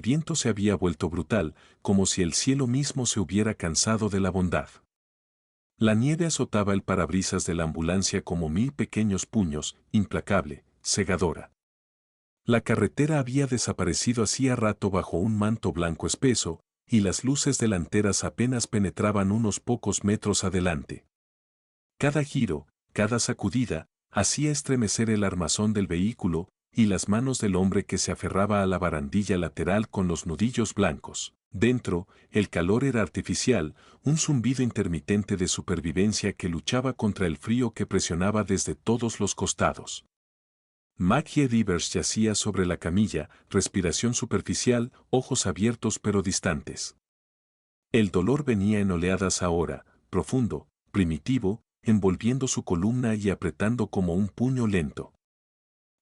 El viento se había vuelto brutal, como si el cielo mismo se hubiera cansado de la bondad. La nieve azotaba el parabrisas de la ambulancia como 1000 pequeños puños, implacable, cegadora. La carretera había desaparecido hacía rato bajo un manto blanco espeso, y las luces delanteras apenas penetraban unos pocos metros adelante. Cada giro, cada sacudida, hacía estremecer el armazón del vehículo y las manos del hombre que se aferraba a la barandilla lateral con los nudillos blancos. Dentro, el calor era artificial, un zumbido intermitente de supervivencia que luchaba contra el frío que presionaba desde todos los costados. Maggie Rivers yacía sobre la camilla, respiración superficial, ojos abiertos pero distantes. El dolor venía en oleadas ahora, profundo, primitivo, envolviendo su columna y apretando como un puño lento.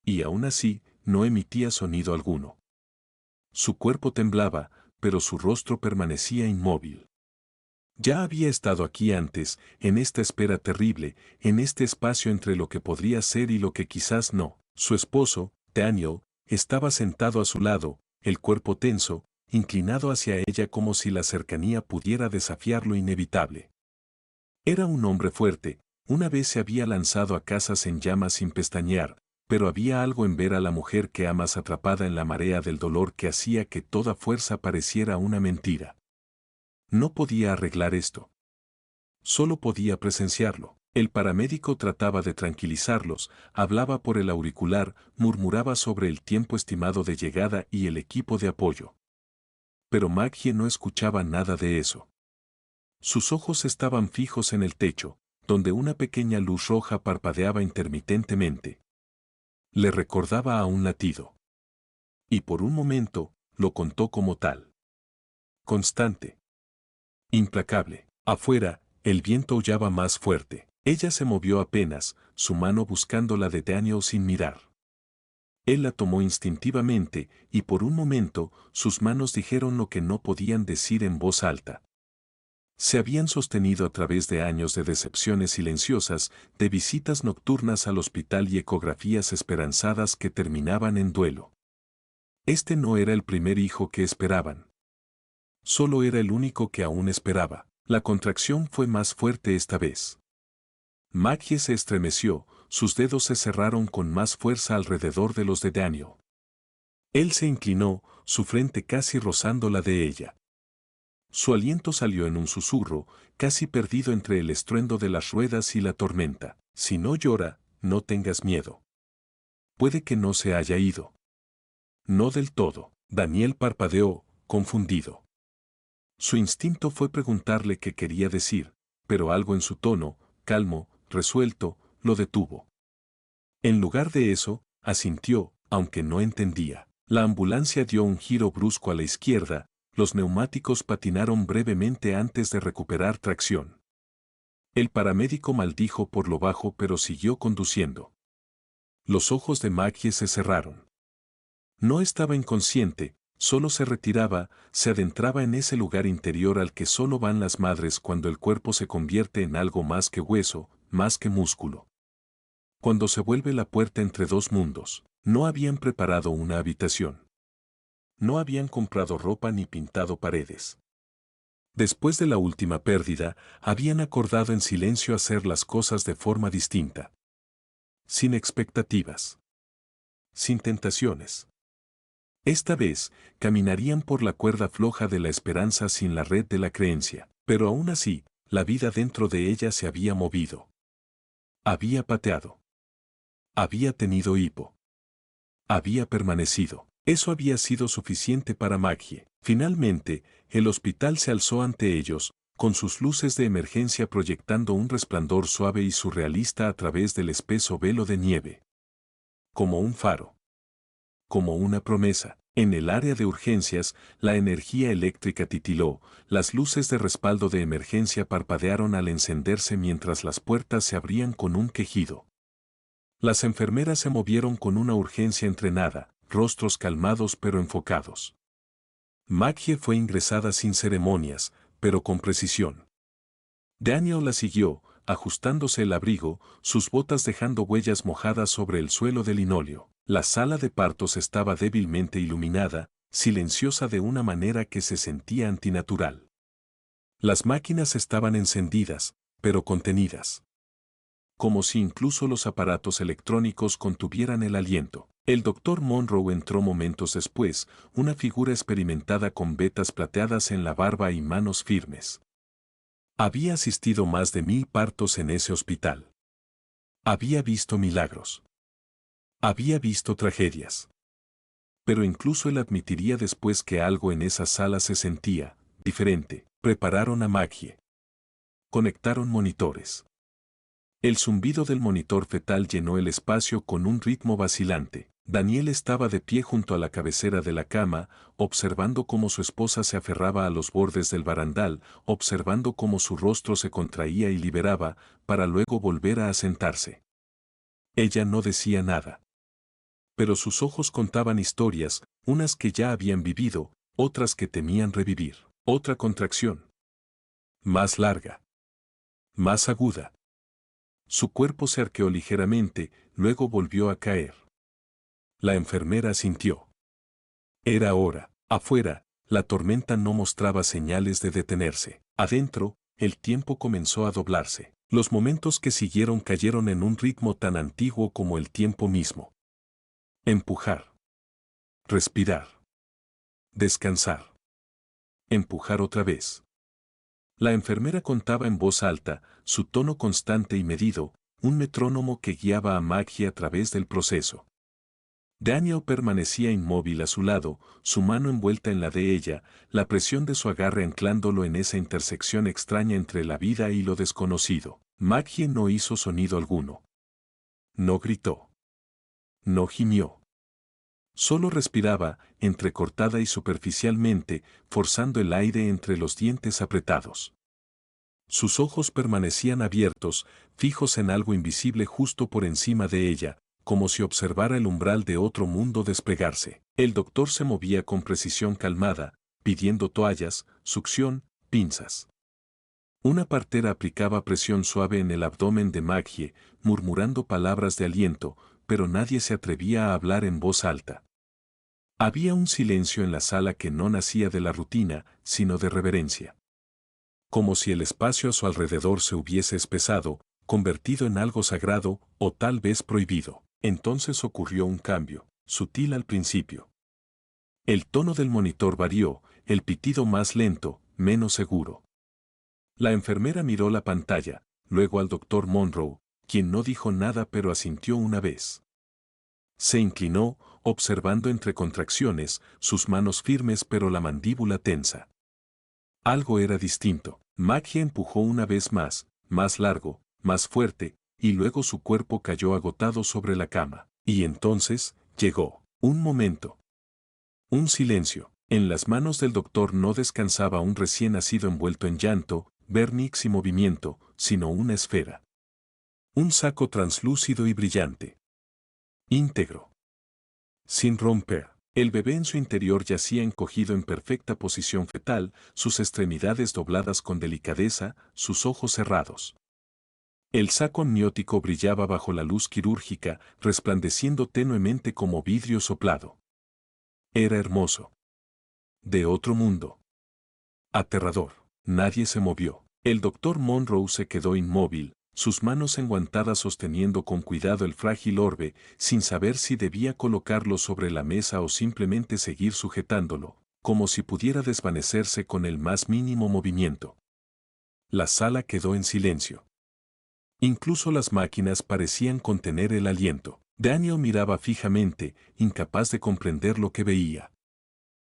Y aún así, no emitía sonido alguno. Su cuerpo temblaba, pero su rostro permanecía inmóvil. Ya había estado aquí antes, en esta espera terrible, en este espacio entre lo que podría ser y lo que quizás no. Su esposo, Daniel, estaba sentado a su lado, el cuerpo tenso, inclinado hacia ella como si la cercanía pudiera desafiar lo inevitable. Era un hombre fuerte, una vez se había lanzado a casas en llamas sin pestañear, pero había algo en ver a la mujer que amas atrapada en la marea del dolor que hacía que toda fuerza pareciera una mentira. No podía arreglar esto. Solo podía presenciarlo. El paramédico trataba de tranquilizarlos, hablaba por el auricular, murmuraba sobre el tiempo estimado de llegada y el equipo de apoyo. Pero Maggie no escuchaba nada de eso. Sus ojos estaban fijos en el techo, donde una pequeña luz roja parpadeaba intermitentemente. Le recordaba a un latido. Y por un momento, lo contó como tal. Constante. Implacable. Afuera, el viento aullaba más fuerte. Ella se movió apenas, su mano buscando la de Daniel sin mirar. Él la tomó instintivamente, y por un momento, sus manos dijeron lo que no podían decir en voz alta. Se habían sostenido a través de años de decepciones silenciosas, de visitas nocturnas al hospital y ecografías esperanzadas que terminaban en duelo. Este no era el primer hijo que esperaban. Solo era el único que aún esperaba. La contracción fue más fuerte esta vez. Maggie se estremeció, sus dedos se cerraron con más fuerza alrededor de los de Daniel. Él se inclinó, su frente casi rozando la de ella. Su aliento salió en un susurro, casi perdido entre el estruendo de las ruedas y la tormenta. Si no llora, no tengas miedo. Puede que no se haya ido. No del todo. Daniel parpadeó, confundido. Su instinto fue preguntarle qué quería decir, pero algo en su tono, calmo, resuelto, lo detuvo. En lugar de eso, asintió, aunque no entendía. La ambulancia dio un giro brusco a la izquierda, los neumáticos patinaron brevemente antes de recuperar tracción. El paramédico maldijo por lo bajo pero siguió conduciendo. Los ojos de Maggie se cerraron. No estaba inconsciente, solo se retiraba, se adentraba en ese lugar interior al que solo van las madres cuando el cuerpo se convierte en algo más que hueso, más que músculo. Cuando se vuelve la puerta entre dos mundos, no habían preparado una habitación. No habían comprado ropa ni pintado paredes. Después de la última pérdida, habían acordado en silencio hacer las cosas de forma distinta. Sin expectativas. Sin tentaciones. Esta vez, caminarían por la cuerda floja de la esperanza sin la red de la creencia, pero aún así, la vida dentro de ella se había movido. Había pateado. Había tenido hipo. Había permanecido. Eso había sido suficiente para Maggie. Finalmente, el hospital se alzó ante ellos, con sus luces de emergencia proyectando un resplandor suave y surrealista a través del espeso velo de nieve. Como un faro. Como una promesa. En el área de urgencias, la energía eléctrica titiló, las luces de respaldo de emergencia parpadearon al encenderse mientras las puertas se abrían con un quejido. Las enfermeras se movieron con una urgencia entrenada, rostros calmados pero enfocados. Maggie fue ingresada sin ceremonias, pero con precisión. Daniel la siguió, ajustándose el abrigo, sus botas dejando huellas mojadas sobre el suelo de linóleo. La sala de partos estaba débilmente iluminada, silenciosa de una manera que se sentía antinatural. Las máquinas estaban encendidas, pero contenidas. Como si incluso los aparatos electrónicos contuvieran el aliento. El doctor Monroe entró momentos después, una figura experimentada con vetas plateadas en la barba y manos firmes. Había asistido más de 1000 partos en ese hospital. Había visto milagros. Había visto tragedias. Pero incluso él admitiría después que algo en esa sala se sentía diferente. Prepararon a Maggie. Conectaron monitores. El zumbido del monitor fetal llenó el espacio con un ritmo vacilante. Daniel estaba de pie junto a la cabecera de la cama, observando cómo su esposa se aferraba a los bordes del barandal, observando cómo su rostro se contraía y liberaba, para luego volver a asentarse. Ella no decía nada. Pero sus ojos contaban historias, unas que ya habían vivido, otras que temían revivir. Otra contracción. Más larga. Más aguda. Su cuerpo se arqueó ligeramente, luego volvió a caer. La enfermera asintió. Era hora. Afuera, la tormenta no mostraba señales de detenerse. Adentro, el tiempo comenzó a doblarse. Los momentos que siguieron cayeron en un ritmo tan antiguo como el tiempo mismo. Empujar. Respirar. Descansar. Empujar otra vez. La enfermera contaba en voz alta, su tono constante y medido, un metrónomo que guiaba a Maggie a través del proceso. Daniel permanecía inmóvil a su lado, su mano envuelta en la de ella, la presión de su agarre anclándolo en esa intersección extraña entre la vida y lo desconocido. Maggie no hizo sonido alguno. No gritó. No gimió. Solo respiraba, entrecortada y superficialmente, forzando el aire entre los dientes apretados. Sus ojos permanecían abiertos, fijos en algo invisible justo por encima de ella, como si observara el umbral de otro mundo desplegarse. El doctor se movía con precisión calmada, pidiendo toallas, succión, pinzas. Una partera aplicaba presión suave en el abdomen de Maggie, murmurando palabras de aliento, pero nadie se atrevía a hablar en voz alta. Había un silencio en la sala que no nacía de la rutina, sino de reverencia. Como si el espacio a su alrededor se hubiese espesado, convertido en algo sagrado, o tal vez prohibido. Entonces ocurrió un cambio, sutil al principio. El tono del monitor varió, el pitido más lento, menos seguro. La enfermera miró la pantalla, luego al doctor Monroe, quien no dijo nada pero asintió una vez. Se inclinó, observando entre contracciones, sus manos firmes pero la mandíbula tensa. Algo era distinto. Maggie empujó una vez más largo, más fuerte, y luego su cuerpo cayó agotado sobre la cama. Y entonces, llegó. Un momento. Un silencio. En las manos del doctor no descansaba un recién nacido envuelto en llanto, vernix y movimiento, sino una esfera. Un saco translúcido y brillante. Íntegro. Sin romper. El bebé en su interior yacía encogido en perfecta posición fetal, sus extremidades dobladas con delicadeza, sus ojos cerrados. El saco amniótico brillaba bajo la luz quirúrgica, resplandeciendo tenuemente como vidrio soplado. Era hermoso. De otro mundo. Aterrador. Nadie se movió. El doctor Monroe se quedó inmóvil, sus manos enguantadas sosteniendo con cuidado el frágil orbe, sin saber si debía colocarlo sobre la mesa o simplemente seguir sujetándolo, como si pudiera desvanecerse con el más mínimo movimiento. La sala quedó en silencio. Incluso las máquinas parecían contener el aliento. Daniel miraba fijamente, incapaz de comprender lo que veía.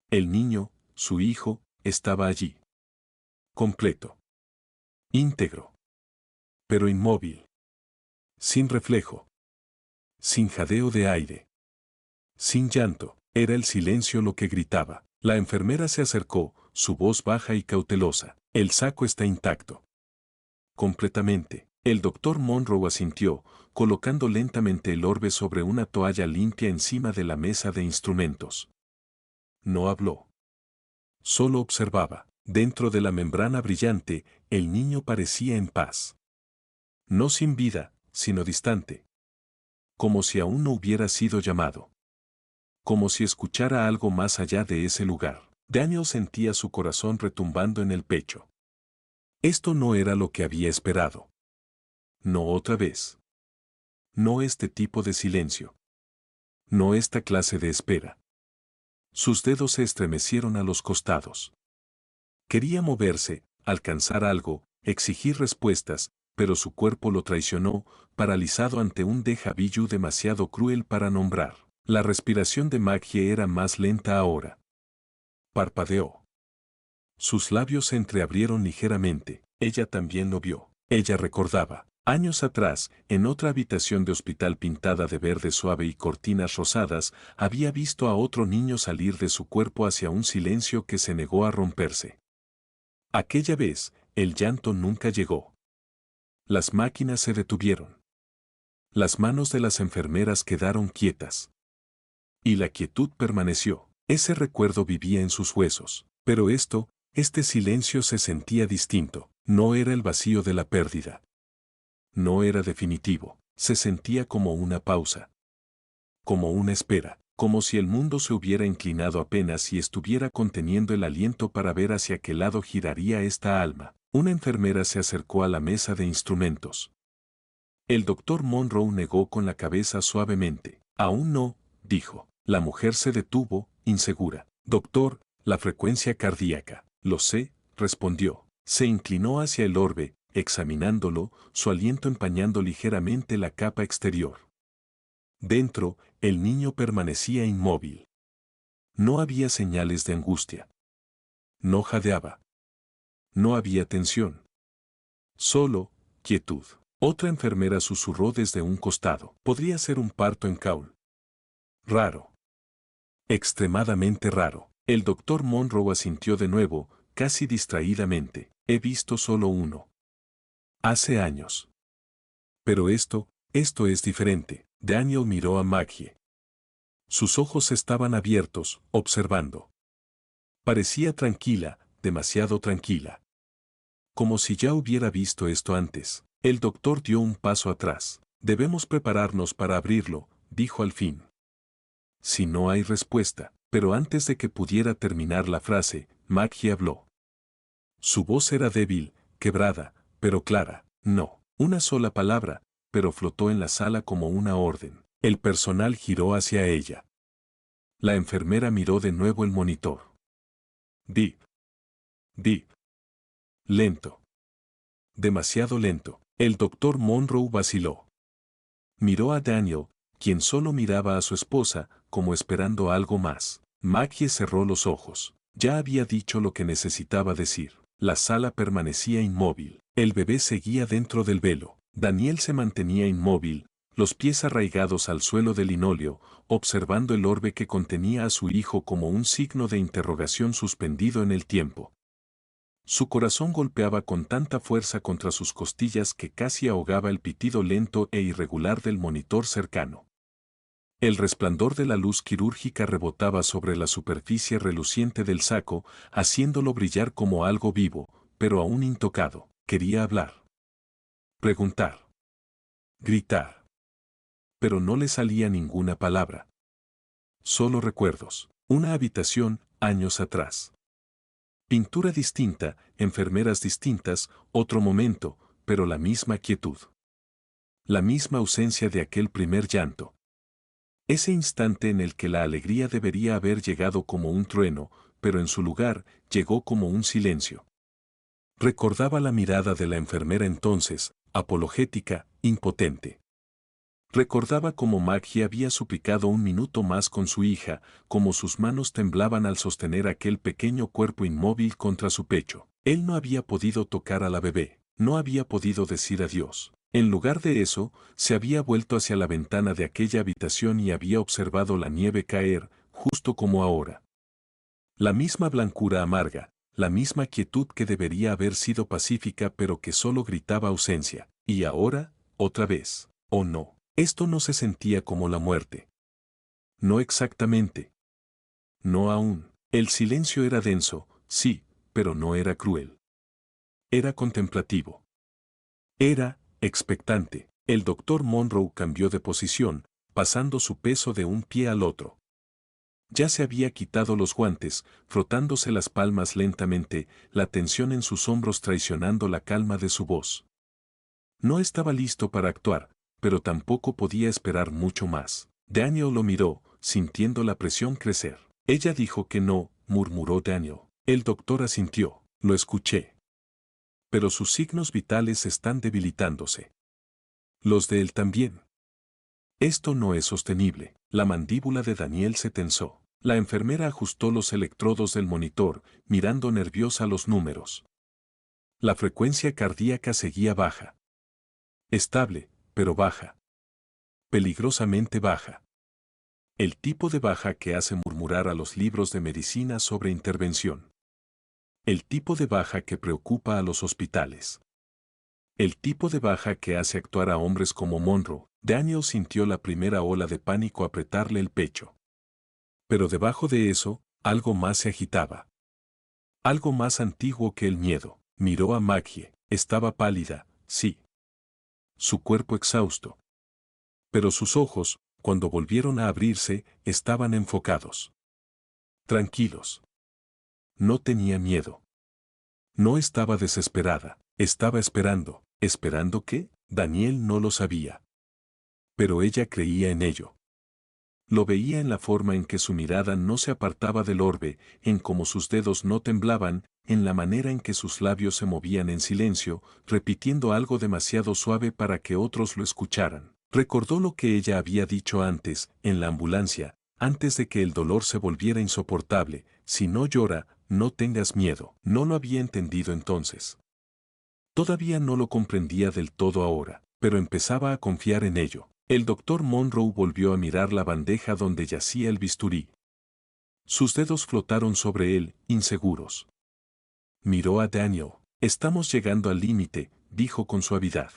El niño, su hijo, estaba allí. Completo. Íntegro. Pero inmóvil. Sin reflejo. Sin jadeo de aire. Sin llanto. Era el silencio lo que gritaba. La enfermera se acercó, su voz baja y cautelosa. El saco está intacto. Completamente. El doctor Monroe asintió, colocando lentamente el orbe sobre una toalla limpia encima de la mesa de instrumentos. No habló. Solo observaba. Dentro de la membrana brillante, el niño parecía en paz. No sin vida, sino distante. Como si aún no hubiera sido llamado. como si escuchara algo más allá de ese lugar. Daniel sentía su corazón retumbando en el pecho. Esto no era lo que había esperado. No otra vez. No este tipo de silencio. No esta clase de espera. Sus dedos se estremecieron a los costados. Quería moverse, alcanzar algo, exigir respuestas, pero su cuerpo lo traicionó, paralizado ante un déjà vu demasiado cruel para nombrar. La respiración de Maggie era más lenta ahora. Parpadeó. Sus labios se entreabrieron ligeramente. Ella también lo vio. Ella recordaba. Años atrás, en otra habitación de hospital pintada de verde suave y cortinas rosadas, había visto a otro niño salir de su cuerpo hacia un silencio que se negó a romperse. Aquella vez, el llanto nunca llegó. Las máquinas se detuvieron. Las manos de las enfermeras quedaron quietas. Y la quietud permaneció. Ese recuerdo vivía en sus huesos. Pero este silencio se sentía distinto. No era el vacío de la pérdida. No era definitivo. Se sentía como una pausa. Como una espera. Como si el mundo se hubiera inclinado apenas y estuviera conteniendo el aliento para ver hacia qué lado giraría esta alma. Una enfermera se acercó a la mesa de instrumentos. El doctor Monroe negó con la cabeza suavemente. Aún no, dijo. La mujer se detuvo, insegura. Doctor, la frecuencia cardíaca. Lo sé, respondió. Se inclinó hacia el orbe, examinándolo, su aliento empañando ligeramente la capa exterior. Dentro, el niño permanecía inmóvil. No había señales de angustia. No jadeaba. No había tensión. Solo, quietud. Otra enfermera susurró desde un costado. Podría ser un parto en Caul. Raro. Extremadamente raro. El doctor Monroe asintió de nuevo, casi distraídamente. He visto solo uno. Hace años. Pero esto es diferente. Daniel miró a Maggie. Sus ojos estaban abiertos, observando. Parecía tranquila, demasiado tranquila. Como si ya hubiera visto esto antes. El doctor dio un paso atrás. Debemos prepararnos para abrirlo, dijo al fin. Si no hay respuesta, pero antes de que pudiera terminar la frase, Maggie habló. Su voz era débil, quebrada, pero clara. No, una sola palabra, pero flotó en la sala como una orden. El personal giró hacia ella. La enfermera miró de nuevo el monitor. Deep. Deep. Lento. Demasiado lento. El doctor Monroe vaciló. Miró a Daniel, quien solo miraba a su esposa, como esperando algo más. Maggie cerró los ojos. Ya había dicho lo que necesitaba decir. La sala permanecía inmóvil. El bebé seguía dentro del velo. Daniel se mantenía inmóvil, los pies arraigados al suelo de linóleo, observando el orbe que contenía a su hijo como un signo de interrogación suspendido en el tiempo. Su corazón golpeaba con tanta fuerza contra sus costillas que casi ahogaba el pitido lento e irregular del monitor cercano. El resplandor de la luz quirúrgica rebotaba sobre la superficie reluciente del saco, haciéndolo brillar como algo vivo, pero aún intocado. Quería hablar. Preguntar. Gritar. Pero no le salía ninguna palabra. Solo recuerdos. Una habitación, años atrás. Pintura distinta, enfermeras distintas, otro momento, pero la misma quietud. La misma ausencia de aquel primer llanto. Ese instante en el que la alegría debería haber llegado como un trueno, pero en su lugar, llegó como un silencio. Recordaba la mirada de la enfermera entonces, apologética, impotente. Recordaba cómo Maggie había suplicado un minuto más con su hija, cómo sus manos temblaban al sostener aquel pequeño cuerpo inmóvil contra su pecho. Él no había podido tocar a la bebé, no había podido decir adiós. En lugar de eso, se había vuelto hacia la ventana de aquella habitación y había observado la nieve caer, justo como ahora. La misma blancura amarga, la misma quietud que debería haber sido pacífica pero que solo gritaba ausencia. Y ahora, otra vez, ¿o no? Esto no se sentía como la muerte. No exactamente. No aún. El silencio era denso, sí, pero no era cruel. Era contemplativo. Era expectante. El doctor Monroe cambió de posición, pasando su peso de un pie al otro. Ya se había quitado los guantes, frotándose las palmas lentamente, la tensión en sus hombros traicionando la calma de su voz. No estaba listo para actuar, pero tampoco podía esperar mucho más. Daniel lo miró, sintiendo la presión crecer. Ella dijo que no, murmuró Daniel. El doctor asintió. Lo escuché. Pero sus signos vitales están debilitándose. Los de él también. Esto no es sostenible. La mandíbula de Daniel se tensó. La enfermera ajustó los electrodos del monitor, mirando nerviosa los números. La frecuencia cardíaca seguía baja. Estable, pero baja. Peligrosamente baja. El tipo de baja que hace murmurar a los libros de medicina sobre intervención. El tipo de baja que preocupa a los hospitales. El tipo de baja que hace actuar a hombres como Monroe. Daniel sintió la primera ola de pánico apretarle el pecho. Pero debajo de eso, algo más se agitaba. Algo más antiguo que el miedo. Miró a Maggie. Estaba pálida, sí. Su cuerpo exhausto. Pero sus ojos, cuando volvieron a abrirse, estaban enfocados. Tranquilos. No tenía miedo. No estaba desesperada. Estaba esperando. ¿Esperando qué? Daniel no lo sabía. Pero ella creía en ello. Lo veía en la forma en que su mirada no se apartaba del orbe, en cómo sus dedos no temblaban, en la manera en que sus labios se movían en silencio, repitiendo algo demasiado suave para que otros lo escucharan. Recordó lo que ella había dicho antes, en la ambulancia, antes de que el dolor se volviera insoportable: si no llora, no tengas miedo. No lo había entendido entonces. Todavía no lo comprendía del todo ahora, pero empezaba a confiar en ello. El doctor Monroe volvió a mirar la bandeja donde yacía el bisturí. Sus dedos flotaron sobre él, inseguros. Miró a Daniel. Estamos llegando al límite, dijo con suavidad.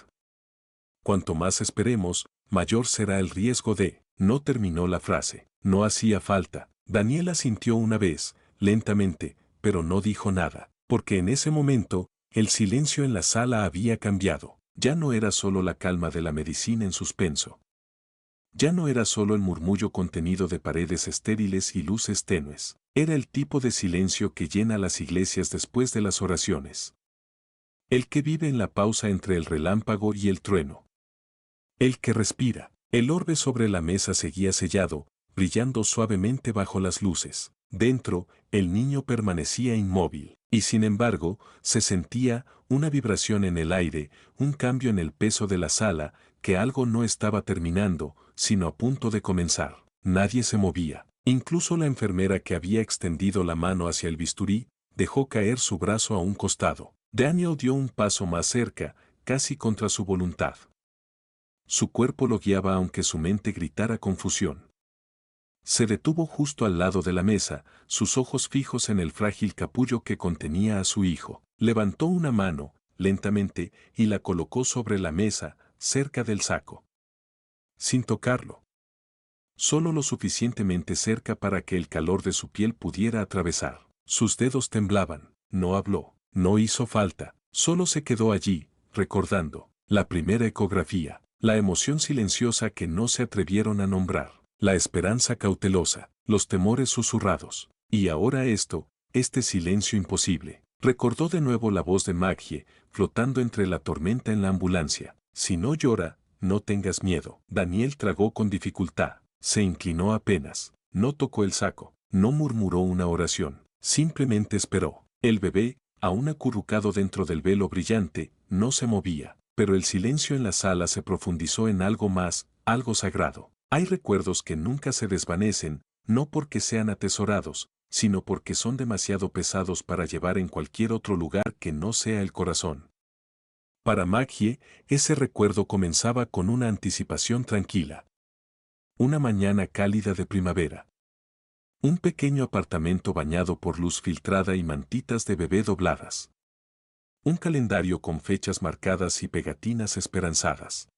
Cuanto más esperemos, mayor será el riesgo de... No terminó la frase. No hacía falta. Daniel asintió una vez, lentamente, pero no dijo nada, porque en ese momento, el silencio en la sala había cambiado. Ya no era solo la calma de la medicina en suspenso. Ya no era solo el murmullo contenido de paredes estériles y luces tenues. Era el tipo de silencio que llena las iglesias después de las oraciones. El que vive en la pausa entre el relámpago y el trueno. El que respira. El orbe sobre la mesa seguía sellado, brillando suavemente bajo las luces. Dentro, el niño permanecía inmóvil, y sin embargo, se sentía una vibración en el aire, un cambio en el peso de la sala, que algo no estaba terminando, sino a punto de comenzar. Nadie se movía. Incluso la enfermera que había extendido la mano hacia el bisturí, dejó caer su brazo a un costado. Daniel dio un paso más cerca, casi contra su voluntad. Su cuerpo lo guiaba aunque su mente gritara confusión. Se detuvo justo al lado de la mesa, sus ojos fijos en el frágil capullo que contenía a su hijo. Levantó una mano, lentamente, y la colocó sobre la mesa, cerca del saco. Sin tocarlo. Solo lo suficientemente cerca para que el calor de su piel pudiera atravesar. Sus dedos temblaban. No habló. No hizo falta. Solo se quedó allí, recordando. La primera ecografía. La emoción silenciosa que no se atrevieron a nombrar. La esperanza cautelosa. Los temores susurrados. Y ahora esto, este silencio imposible. Recordó de nuevo la voz de Maggie, flotando entre la tormenta en la ambulancia. Si no llora, no tengas miedo. Daniel tragó con dificultad. Se inclinó apenas. No tocó el saco. No murmuró una oración. Simplemente esperó. El bebé, aún acurrucado dentro del velo brillante, no se movía. Pero el silencio en la sala se profundizó en algo más, algo sagrado. Hay recuerdos que nunca se desvanecen, no porque sean atesorados, sino porque son demasiado pesados para llevar en cualquier otro lugar que no sea el corazón. Para Maggie, ese recuerdo comenzaba con una anticipación tranquila. Una mañana cálida de primavera. Un pequeño apartamento bañado por luz filtrada y mantitas de bebé dobladas. Un calendario con fechas marcadas y pegatinas esperanzadas.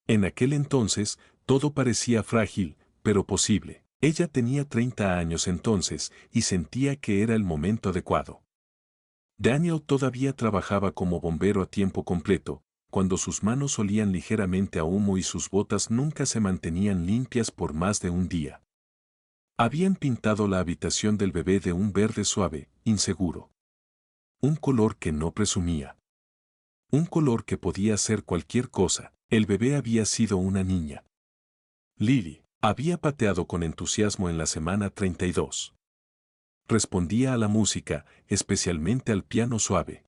En aquel entonces, todo parecía frágil, pero posible. Ella tenía 30 años entonces y sentía que era el momento adecuado. Daniel todavía trabajaba como bombero a tiempo completo, cuando sus manos olían ligeramente a humo y sus botas nunca se mantenían limpias por más de un día. Habían pintado la habitación del bebé de un verde suave, inseguro. Un color que no presumía. Un color que podía ser cualquier cosa. El bebé había sido una niña. Lily había pateado con entusiasmo en la semana 32. Respondía a la música, especialmente al piano suave.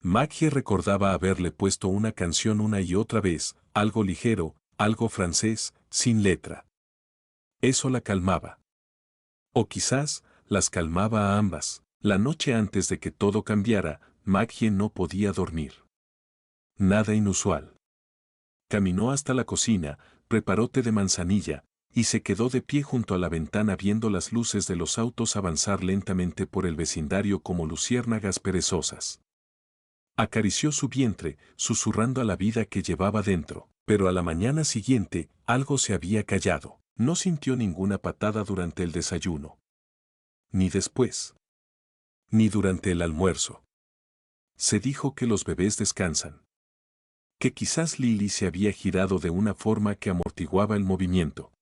Maggie recordaba haberle puesto una canción una y otra vez, algo ligero, algo francés, sin letra. Eso la calmaba. O quizás, las calmaba a ambas. La noche antes de que todo cambiara, Maggie no podía dormir. Nada inusual. Caminó hasta la cocina, preparó té de manzanilla, y se quedó de pie junto a la ventana viendo las luces de los autos avanzar lentamente por el vecindario como luciérnagas perezosas. Acarició su vientre, susurrando a la vida que llevaba dentro, pero a la mañana siguiente, algo se había callado. No sintió ninguna patada durante el desayuno. Ni después. Ni durante el almuerzo. Se dijo que los bebés descansan. Que quizás Lily se había girado de una forma que amortiguaba el movimiento.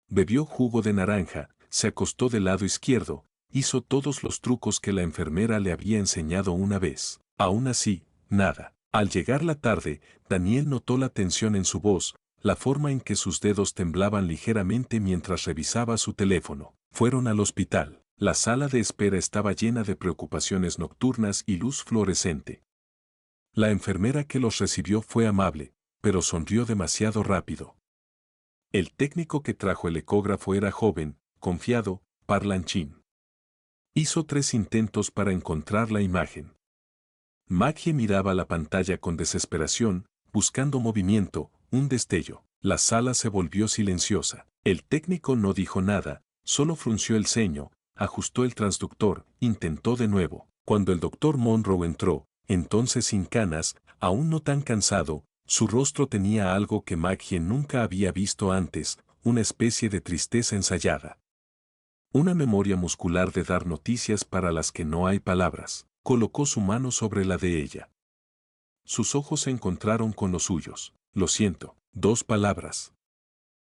Bebió jugo de naranja, se acostó del lado izquierdo, hizo todos los trucos que la enfermera le había enseñado una vez. Aún así, nada. Al llegar la tarde, Daniel notó la tensión en su voz, la forma en que sus dedos temblaban ligeramente mientras revisaba su teléfono. Fueron al hospital. La sala de espera estaba llena de preocupaciones nocturnas y luz fluorescente. La enfermera que los recibió fue amable, pero sonrió demasiado rápido. El técnico que trajo el ecógrafo era joven, confiado, parlanchín. Hizo 3 intentos para encontrar la imagen. Maggie miraba la pantalla con desesperación, buscando movimiento, un destello. La sala se volvió silenciosa. El técnico no dijo nada, solo frunció el ceño, ajustó el transductor, intentó de nuevo. Cuando el doctor Monroe entró, entonces sin canas, aún no tan cansado, su rostro tenía algo que Maggie nunca había visto antes, una especie de tristeza ensayada. Una memoria muscular de dar noticias para las que no hay palabras. Colocó su mano sobre la de ella. Sus ojos se encontraron con los suyos. Lo siento. 2 palabras.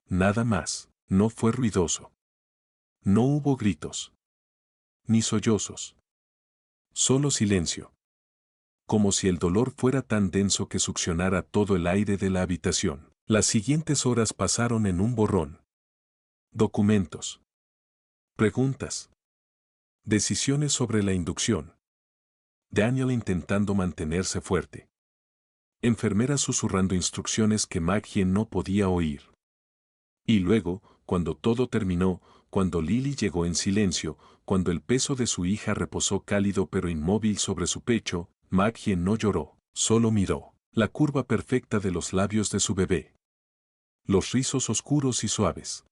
Nada más. No fue ruidoso. No hubo gritos. Ni sollozos. Solo silencio. Como si el dolor fuera tan denso que succionara todo el aire de la habitación. Las siguientes horas pasaron en un borrón. Documentos. Preguntas. Decisiones sobre la inducción. Daniel intentando mantenerse fuerte. Enfermera susurrando instrucciones que Maggie no podía oír. Y luego, cuando todo terminó, cuando Lily llegó en silencio, cuando el peso de su hija reposó cálido pero inmóvil sobre su pecho, Maggie no lloró, solo miró la curva perfecta de los labios de su bebé. Los rizos oscuros y suaves.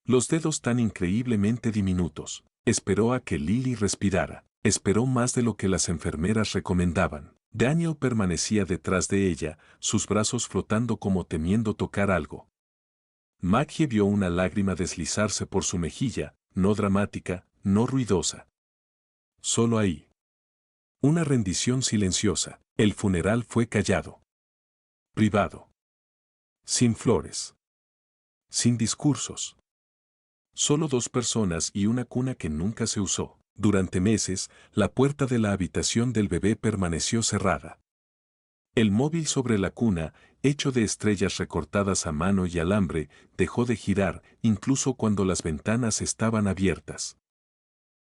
Los dedos tan increíblemente diminutos. Esperó a que Lily respirara. Esperó más de lo que las enfermeras recomendaban. Daniel permanecía detrás de ella, sus brazos flotando como temiendo tocar algo. Maggie vio una lágrima deslizarse por su mejilla, no dramática, no ruidosa. Solo ahí. Una rendición silenciosa. El funeral fue callado. Privado. Sin flores. Sin discursos. Solo 2 personas y una cuna que nunca se usó. Durante meses, la puerta de la habitación del bebé permaneció cerrada. El móvil sobre la cuna, hecho de estrellas recortadas a mano y alambre, dejó de girar, incluso cuando las ventanas estaban abiertas.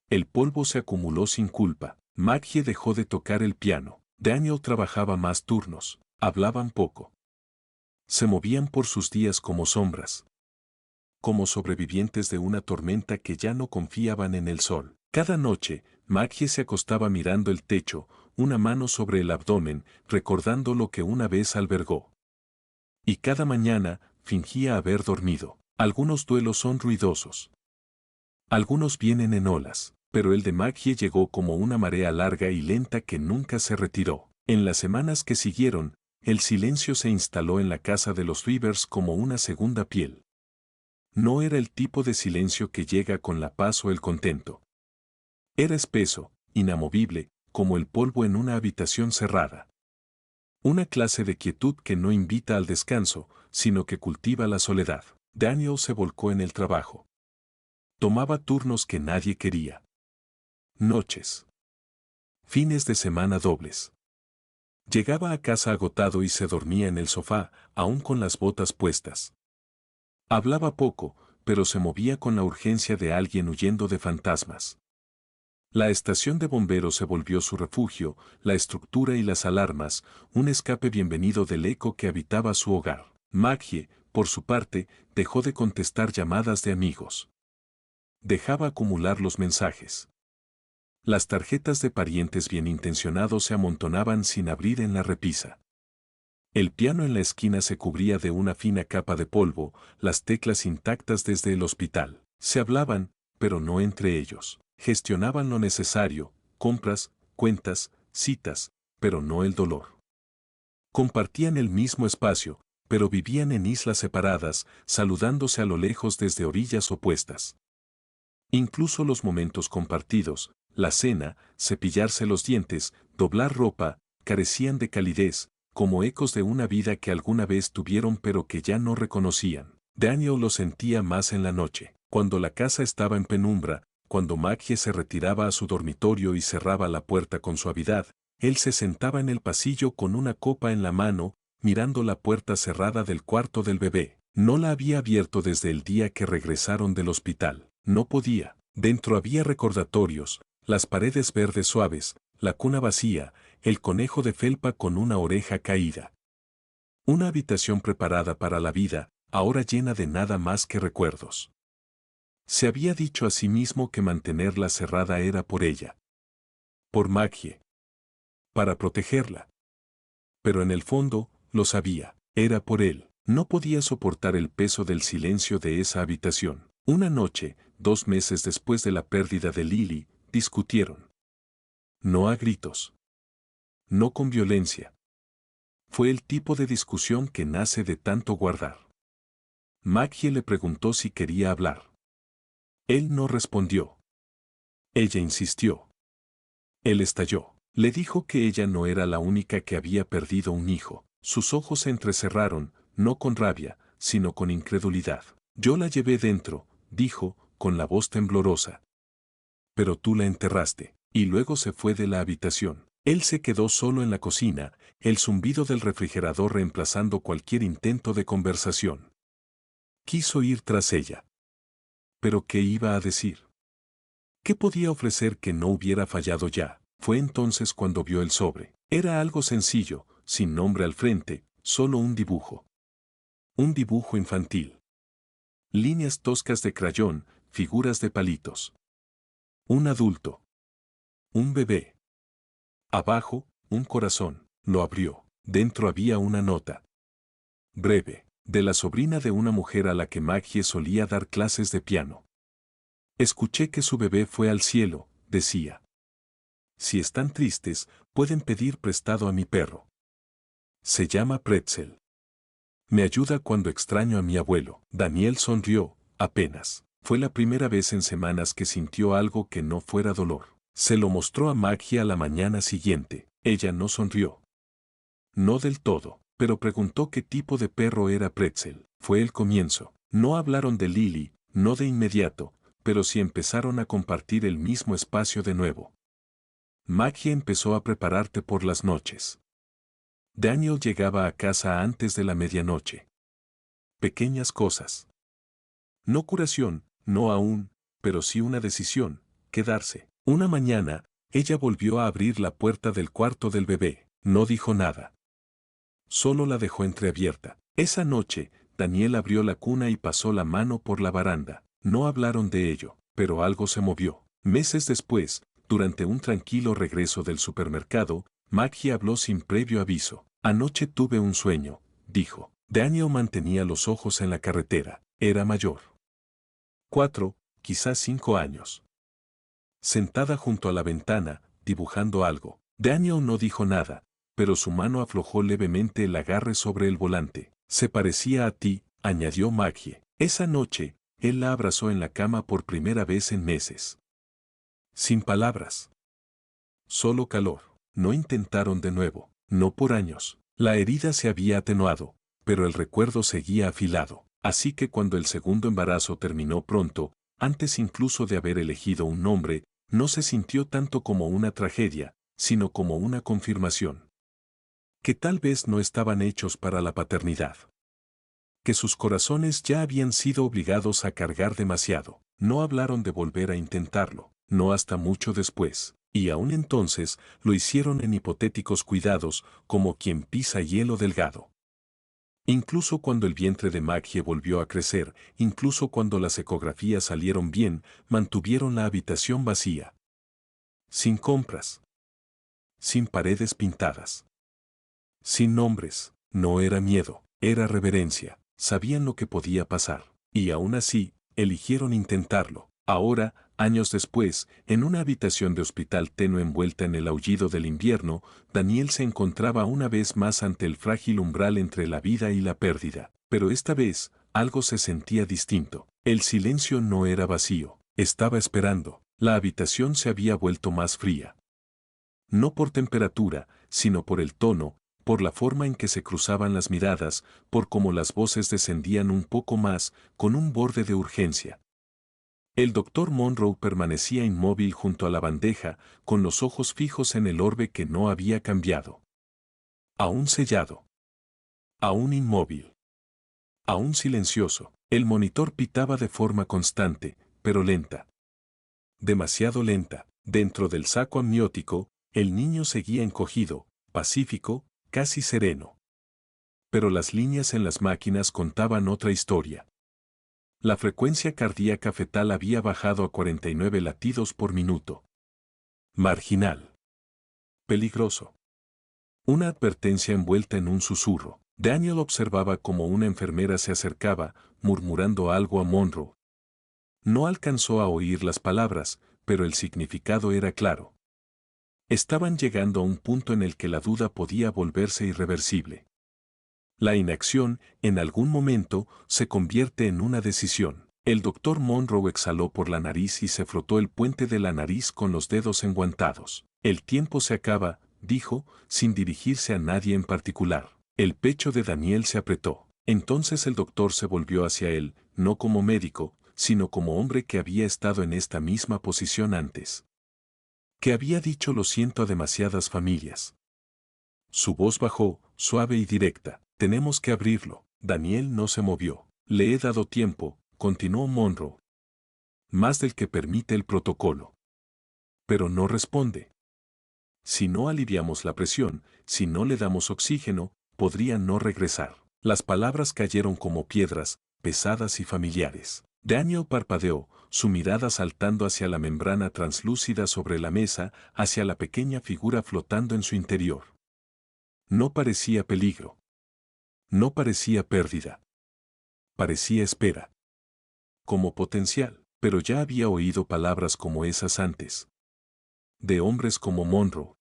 El polvo se acumuló sin culpa. Maggie dejó de tocar el piano. Daniel trabajaba más turnos. Hablaban poco. Se movían por sus días como sombras. Como sobrevivientes de una tormenta que ya no confiaban en el sol. Cada noche, Maggie se acostaba mirando el techo, una mano sobre el abdomen, recordando lo que una vez albergó. Y cada mañana, fingía haber dormido. Algunos duelos son ruidosos. Algunos vienen en olas, pero el de Maggie llegó como una marea larga y lenta que nunca se retiró. En las semanas que siguieron, el silencio se instaló en la casa de los Rivers como una segunda piel. No era el tipo de silencio que llega con la paz o el contento. Era espeso, inamovible, como el polvo en una habitación cerrada. Una clase de quietud que no invita al descanso, sino que cultiva la soledad. Daniel se volcó en el trabajo. Tomaba turnos que nadie quería. Noches. Fines de semana dobles. Llegaba a casa agotado y se dormía en el sofá, aún con las botas puestas. Hablaba poco, pero se movía con la urgencia de alguien huyendo de fantasmas. La estación de bomberos se volvió su refugio, la estructura y las alarmas, un escape bienvenido del eco que habitaba su hogar. Maggie, por su parte, dejó de contestar llamadas de amigos. Dejaba acumular los mensajes. Las tarjetas de parientes bien intencionados se amontonaban sin abrir en la repisa. El piano en la esquina se cubría de una fina capa de polvo, las teclas intactas desde el hospital. Se hablaban, pero no entre ellos. Gestionaban lo necesario, compras, cuentas, citas, pero no el dolor. Compartían el mismo espacio, pero vivían en islas separadas, saludándose a lo lejos desde orillas opuestas. Incluso los momentos compartidos, la cena, cepillarse los dientes, doblar ropa, carecían de calidez, como ecos de una vida que alguna vez tuvieron pero que ya no reconocían. Daniel lo sentía más en la noche, cuando la casa estaba en penumbra, cuando Maggie se retiraba a su dormitorio y cerraba la puerta con suavidad, él se sentaba en el pasillo con una copa en la mano, mirando la puerta cerrada del cuarto del bebé. No la había abierto desde el día que regresaron del hospital. No podía. Dentro había recordatorios, las paredes verdes suaves, la cuna vacía, el conejo de felpa con una oreja caída. Una habitación preparada para la vida, ahora llena de nada más que recuerdos. Se había dicho a sí mismo que mantenerla cerrada era por ella. Por Maggie. Para protegerla. Pero en el fondo, lo sabía, era por él. No podía soportar el peso del silencio de esa habitación. Una noche, 2 meses después de la pérdida de Lily, discutieron. No a gritos. No con violencia. Fue el tipo de discusión que nace de tanto guardar. Maggie le preguntó si quería hablar. Él no respondió. Ella insistió. Él estalló. Le dijo que ella no era la única que había perdido un hijo. Sus ojos se entrecerraron, no con rabia, sino con incredulidad. Yo la llevé dentro, dijo, con la voz temblorosa. Pero tú la enterraste. Y luego se fue de la habitación. Él se quedó solo en la cocina, el zumbido del refrigerador reemplazando cualquier intento de conversación. Quiso ir tras ella. ¿Pero qué iba a decir? ¿Qué podía ofrecer que no hubiera fallado ya? Fue entonces cuando vio el sobre. Era algo sencillo, sin nombre al frente, solo un dibujo. Un dibujo infantil. Líneas toscas de crayón, figuras de palitos. Un adulto. Un bebé. Abajo, un corazón. Lo abrió. Dentro había una nota. Breve, de la sobrina de una mujer a la que Maggie solía dar clases de piano. Escuché que su bebé fue al cielo, decía. Si están tristes, pueden pedir prestado a mi perro. Se llama Pretzel. Me ayuda cuando extraño a mi abuelo. Daniel sonrió, apenas. Fue la primera vez en semanas que sintió algo que no fuera dolor. Se lo mostró a Maggie a la mañana siguiente. Ella no sonrió. No del todo, pero preguntó qué tipo de perro era Pretzel. Fue el comienzo. No hablaron de Lily, no de inmediato, pero sí empezaron a compartir el mismo espacio de nuevo. Maggie empezó a prepararte por las noches. Daniel llegaba a casa antes de la medianoche. Pequeñas cosas. No curación, no aún, pero sí una decisión, quedarse. Una mañana, ella volvió a abrir la puerta del cuarto del bebé. No dijo nada. Solo la dejó entreabierta. Esa noche, Daniel abrió la cuna y pasó la mano por la baranda. No hablaron de ello, pero algo se movió. Meses después, durante un tranquilo regreso del supermercado, Maggie habló sin previo aviso. Anoche tuve un sueño, dijo. Daniel mantenía los ojos en la carretera. Era mayor. 4, quizás 5 años. Sentada junto a la ventana, dibujando algo. Daniel no dijo nada, pero su mano aflojó levemente el agarre sobre el volante. Se parecía a ti, añadió Maggie. Esa noche, él la abrazó en la cama por primera vez en meses. Sin palabras. Solo calor. No intentaron de nuevo, no por años. La herida se había atenuado, pero el recuerdo seguía afilado. Así que cuando el segundo embarazo terminó pronto, antes incluso de haber elegido un nombre, no se sintió tanto como una tragedia, sino como una confirmación. Que tal vez no estaban hechos para la paternidad. Que sus corazones ya habían sido obligados a cargar demasiado. No hablaron de volver a intentarlo, no hasta mucho después, y aún entonces lo hicieron en hipotéticos cuidados, como quien pisa hielo delgado. Incluso cuando el vientre de Maggie volvió a crecer, incluso cuando las ecografías salieron bien, mantuvieron la habitación vacía. Sin compras. Sin paredes pintadas. Sin nombres. No era miedo, era reverencia. Sabían lo que podía pasar. Y aún así, eligieron intentarlo. Ahora, años después, en una habitación de hospital tenue envuelta en el aullido del invierno, Daniel se encontraba una vez más ante el frágil umbral entre la vida y la pérdida. Pero esta vez, algo se sentía distinto. El silencio no era vacío. Estaba esperando. La habitación se había vuelto más fría. No por temperatura, sino por el tono, por la forma en que se cruzaban las miradas, por cómo las voces descendían un poco más, con un borde de urgencia. El doctor Monroe permanecía inmóvil junto a la bandeja, con los ojos fijos en el orbe que no había cambiado. Aún sellado. Aún inmóvil. Aún silencioso. El monitor pitaba de forma constante, pero lenta. Demasiado lenta. Dentro del saco amniótico, el niño seguía encogido, pacífico, casi sereno. Pero las líneas en las máquinas contaban otra historia. La frecuencia cardíaca fetal había bajado a 49 latidos por minuto. Marginal. Peligroso. Una advertencia envuelta en un susurro. Daniel observaba cómo una enfermera se acercaba, murmurando algo a Monroe. No alcanzó a oír las palabras, pero el significado era claro. Estaban llegando a un punto en el que la duda podía volverse irreversible. La inacción, en algún momento, se convierte en una decisión. El doctor Monroe exhaló por la nariz y se frotó el puente de la nariz con los dedos enguantados. El tiempo se acaba, dijo, sin dirigirse a nadie en particular. El pecho de Daniel se apretó. Entonces el doctor se volvió hacia él, no como médico, sino como hombre que había estado en esta misma posición antes. Que había dicho lo siento a demasiadas familias. Su voz bajó, suave y directa. Tenemos que abrirlo. Daniel no se movió. Le he dado tiempo, continuó Monroe. Más del que permite el protocolo. Pero no responde. Si no aliviamos la presión, si no le damos oxígeno, podría no regresar. Las palabras cayeron como piedras, pesadas y familiares. Daniel parpadeó, su mirada saltando hacia la membrana translúcida sobre la mesa, hacia la pequeña figura flotando en su interior. No parecía peligro. No parecía pérdida. Parecía espera. Como potencial, pero ya había oído palabras como esas antes. De hombres como Monroe.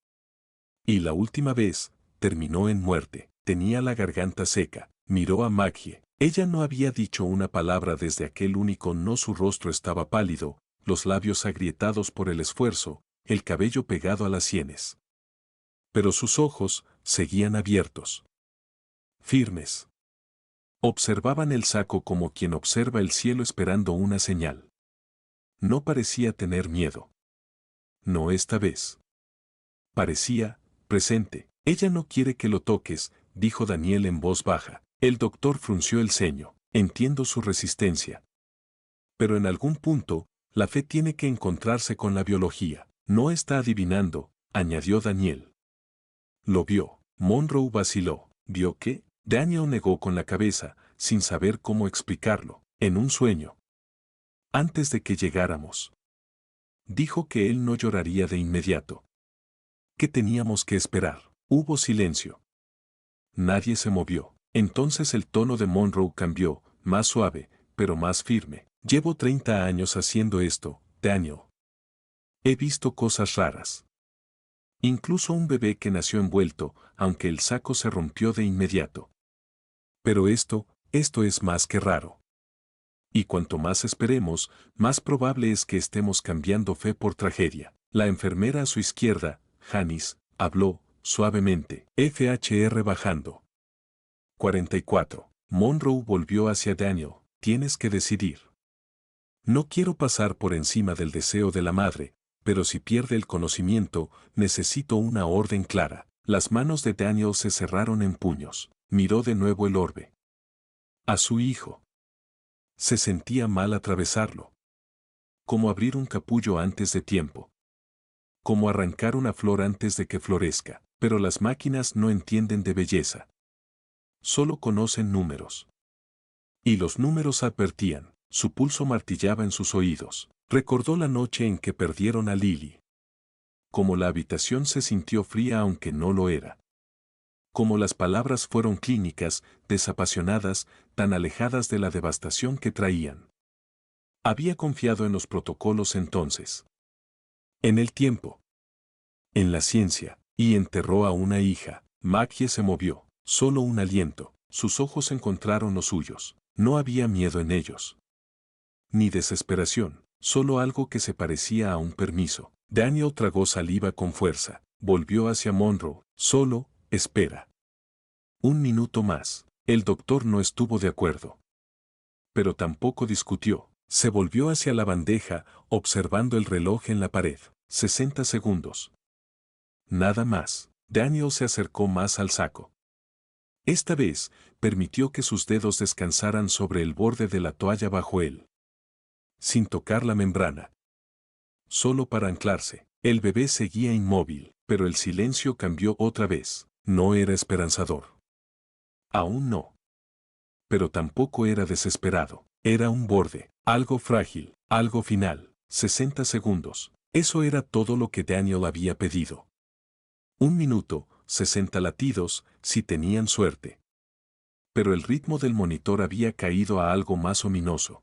Y la última vez, terminó en muerte. Tenía la garganta seca. Miró a Maggie. Ella no había dicho una palabra desde aquel único no, su rostro estaba pálido, los labios agrietados por el esfuerzo, el cabello pegado a las sienes. Pero sus ojos seguían abiertos. Firmes. Observaban el saco como quien observa el cielo esperando una señal. No parecía tener miedo. No esta vez. Parecía presente. Ella no quiere que lo toques, dijo Daniel en voz baja. El doctor frunció el ceño. Entiendo su resistencia. Pero en algún punto, la fe tiene que encontrarse con la biología. No está adivinando, añadió Daniel. Lo vio. Monroe vaciló. ¿Vio qué? Daniel negó con la cabeza, sin saber cómo explicarlo. En un sueño. Antes de que llegáramos. Dijo que él no lloraría de inmediato. ¿Qué teníamos que esperar? Hubo silencio. Nadie se movió. Entonces el tono de Monroe cambió, más suave, pero más firme. Llevo 30 años haciendo esto, Daniel. He visto cosas raras. Incluso un bebé que nació envuelto, aunque el saco se rompió de inmediato. Pero esto es más que raro. Y cuanto más esperemos, más probable es que estemos cambiando fe por tragedia. La enfermera a su izquierda, Janice, habló, suavemente. FHR bajando. 44. Monroe volvió hacia Daniel. Tienes que decidir. No quiero pasar por encima del deseo de la madre, pero si pierde el conocimiento, necesito una orden clara. Las manos de Daniel se cerraron en puños. Miró de nuevo el orbe. A su hijo. Se sentía mal atravesarlo. Como abrir un capullo antes de tiempo. Como arrancar una flor antes de que florezca. Pero las máquinas no entienden de belleza. Solo conocen números. Y los números advertían. Su pulso martillaba en sus oídos. Recordó la noche en que perdieron a Lily. Como la habitación se sintió fría aunque no lo era. Como las palabras fueron clínicas, desapasionadas, tan alejadas de la devastación que traían. Había confiado en los protocolos entonces. En el tiempo. En la ciencia. Y enterró a una hija. Maggie se movió. Solo un aliento. Sus ojos encontraron los suyos. No había miedo en ellos. Ni desesperación. Solo algo que se parecía a un permiso. Daniel tragó saliva con fuerza. Volvió hacia Monroe. Solo, espera. Un minuto más. El doctor no estuvo de acuerdo. Pero tampoco discutió. Se volvió hacia la bandeja, observando el reloj en la pared. 60 segundos. Nada más. Daniel se acercó más al saco. Esta vez, permitió que sus dedos descansaran sobre el borde de la toalla bajo él. Sin tocar la membrana. Solo para anclarse. El bebé seguía inmóvil, pero el silencio cambió otra vez. No era esperanzador. Aún no. Pero tampoco era desesperado. Era un borde, algo frágil, algo final. 60 segundos. Eso era todo lo que Daniel había pedido. Un minuto, 60 latidos, si tenían suerte. Pero el ritmo del monitor había caído a algo más ominoso.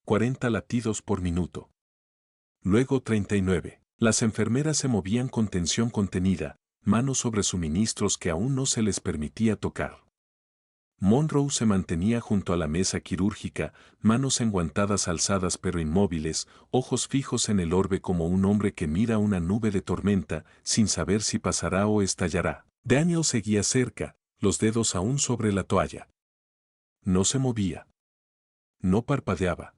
40 latidos por minuto. Luego 39. Las enfermeras se movían con tensión contenida, manos sobre suministros que aún no se les permitía tocar. Monroe se mantenía junto a la mesa quirúrgica, manos enguantadas alzadas pero inmóviles, ojos fijos en el orbe como un hombre que mira una nube de tormenta, sin saber si pasará o estallará. Daniel seguía cerca, los dedos aún sobre la toalla. No se movía. No parpadeaba.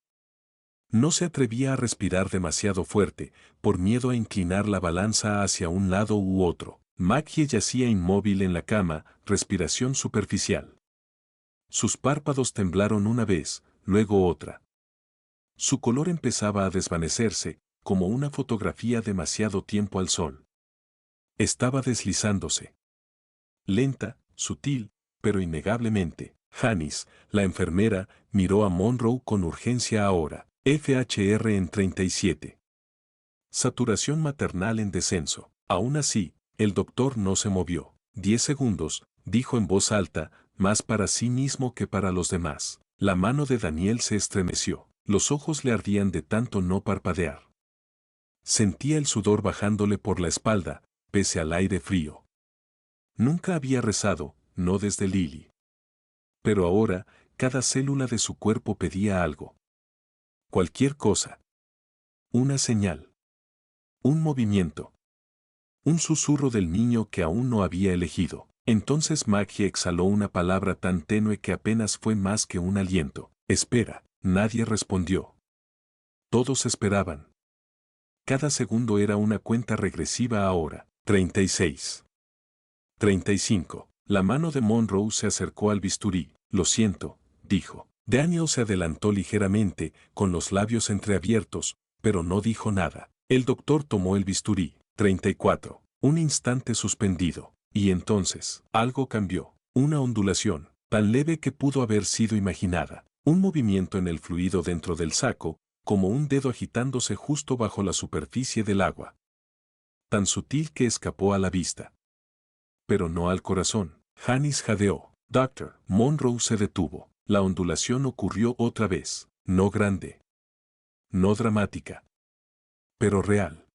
No se atrevía a respirar demasiado fuerte, por miedo a inclinar la balanza hacia un lado u otro. Maggie yacía inmóvil en la cama, respiración superficial. Sus párpados temblaron una vez, luego otra. Su color empezaba a desvanecerse, como una fotografía demasiado tiempo al sol. Estaba deslizándose. Lenta, sutil, pero innegablemente. Janice, la enfermera, miró a Monroe con urgencia ahora. FHR en 37. Saturación maternal en descenso. Aún así, el doctor no se movió. 10 segundos, dijo en voz alta, más para sí mismo que para los demás. La mano de Daniel se estremeció. Los ojos le ardían de tanto no parpadear. Sentía el sudor bajándole por la espalda, pese al aire frío. Nunca había rezado, no desde Lily. Pero ahora, cada célula de su cuerpo pedía algo. Cualquier cosa. Una señal. Un movimiento. Un susurro del niño que aún no había elegido. Entonces Maggie exhaló una palabra tan tenue que apenas fue más que un aliento. Espera. Nadie respondió. Todos esperaban. Cada segundo era una cuenta regresiva ahora. 36. 35. La mano de Monroe se acercó al bisturí. Lo siento, dijo. Daniel se adelantó ligeramente, con los labios entreabiertos, pero no dijo nada. El doctor tomó el bisturí. 34. Un instante suspendido. Y entonces, algo cambió. Una ondulación, tan leve que pudo haber sido imaginada. Un movimiento en el fluido dentro del saco, como un dedo agitándose justo bajo la superficie del agua. Tan sutil que escapó a la vista. Pero no al corazón. Janice jadeó. Doctor. Monroe se detuvo. La ondulación ocurrió otra vez. No grande. No dramática. Pero real.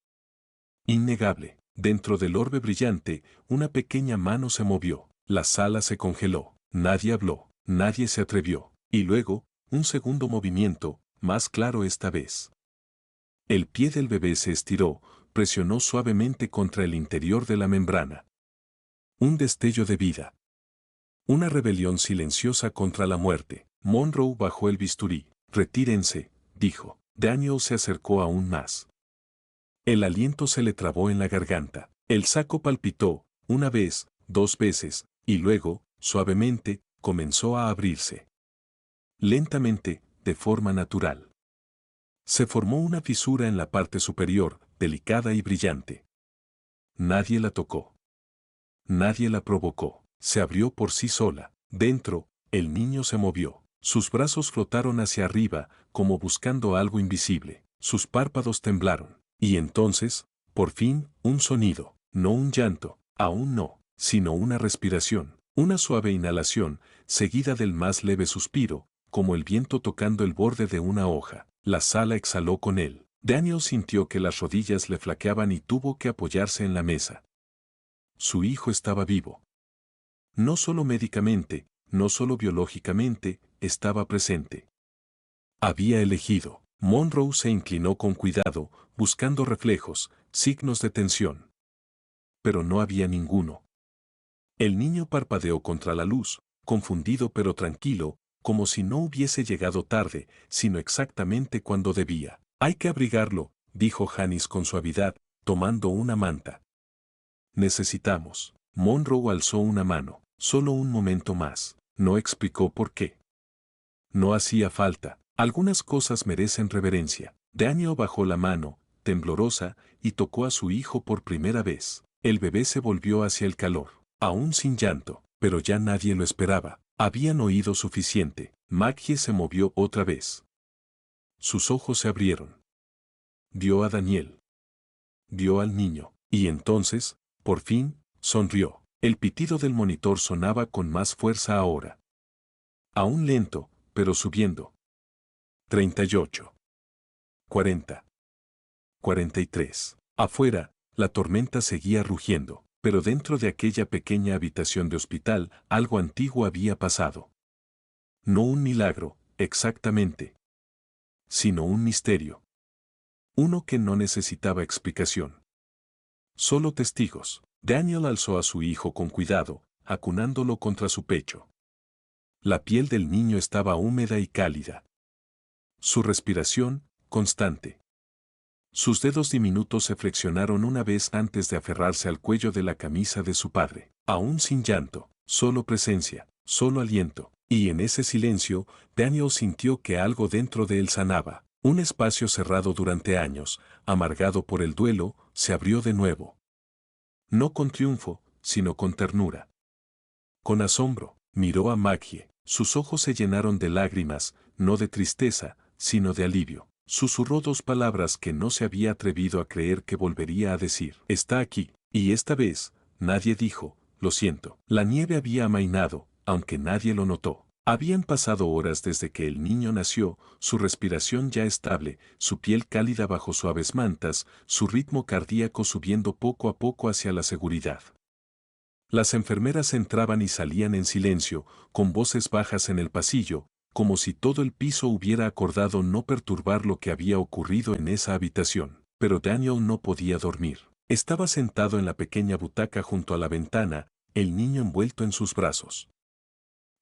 Innegable. Dentro del orbe brillante, una pequeña mano se movió. La sala se congeló. Nadie habló. Nadie se atrevió. Y luego, un segundo movimiento, más claro esta vez. El pie del bebé se estiró, presionó suavemente contra el interior de la membrana. Un destello de vida. Una rebelión silenciosa contra la muerte. Monroe bajó el bisturí. Retírense, dijo. Daniel se acercó aún más. El aliento se le trabó en la garganta. El saco palpitó, una vez, 2 veces, y luego, suavemente, comenzó a abrirse. Lentamente, de forma natural. Se formó una fisura en la parte superior, delicada y brillante. Nadie la tocó. Nadie la provocó. Se abrió por sí sola. Dentro, el niño se movió. Sus brazos flotaron hacia arriba, como buscando algo invisible. Sus párpados temblaron. Y entonces, por fin, un sonido. No un llanto, aún no, sino una respiración. Una suave inhalación, seguida del más leve suspiro, como el viento tocando el borde de una hoja. La sala exhaló con él. Daniel sintió que las rodillas le flaqueaban y tuvo que apoyarse en la mesa. Su hijo estaba vivo. No solo médicamente, no solo biológicamente, estaba presente. Había elegido. Monroe se inclinó con cuidado, buscando reflejos, signos de tensión. Pero no había ninguno. El niño parpadeó contra la luz, confundido pero tranquilo, como si no hubiese llegado tarde, sino exactamente cuando debía. Hay que abrigarlo, dijo Janice con suavidad, tomando una manta. Necesitamos. Monroe alzó una mano. Solo un momento más. No explicó por qué. No hacía falta. Algunas cosas merecen reverencia. Daniel bajó la mano, temblorosa, y tocó a su hijo por primera vez. El bebé se volvió hacia el calor, aún sin llanto, pero ya nadie lo esperaba. Habían oído suficiente. Maggie se movió otra vez. Sus ojos se abrieron. Vio a Daniel. Vio al niño. Y entonces, por fin, sonrió. El pitido del monitor sonaba con más fuerza ahora. Aún lento, pero subiendo. 38. 40. 43. Afuera, la tormenta seguía rugiendo, pero dentro de aquella pequeña habitación de hospital algo antiguo había pasado. No un milagro, exactamente, sino un misterio. Uno que no necesitaba explicación. Solo testigos. Daniel alzó a su hijo con cuidado, acunándolo contra su pecho. La piel del niño estaba húmeda y cálida. Su respiración, constante. Sus dedos diminutos se flexionaron una vez antes de aferrarse al cuello de la camisa de su padre. Aún sin llanto, solo presencia, solo aliento. Y en ese silencio, Daniel sintió que algo dentro de él sanaba. Un espacio cerrado durante años, amargado por el duelo, se abrió de nuevo. No con triunfo, sino con ternura. Con asombro, miró a Maggie. Sus ojos se llenaron de lágrimas, no de tristeza, sino de alivio. Susurró 2 palabras que no se había atrevido a creer que volvería a decir. Está aquí. Y esta vez, nadie dijo, lo siento. La nieve había amainado, aunque nadie lo notó. Habían pasado horas desde que el niño nació, su respiración ya estable, su piel cálida bajo suaves mantas, su ritmo cardíaco subiendo poco a poco hacia la seguridad. Las enfermeras entraban y salían en silencio, con voces bajas en el pasillo, como si todo el piso hubiera acordado no perturbar lo que había ocurrido en esa habitación. Pero Daniel no podía dormir. Estaba sentado en la pequeña butaca junto a la ventana, el niño envuelto en sus brazos.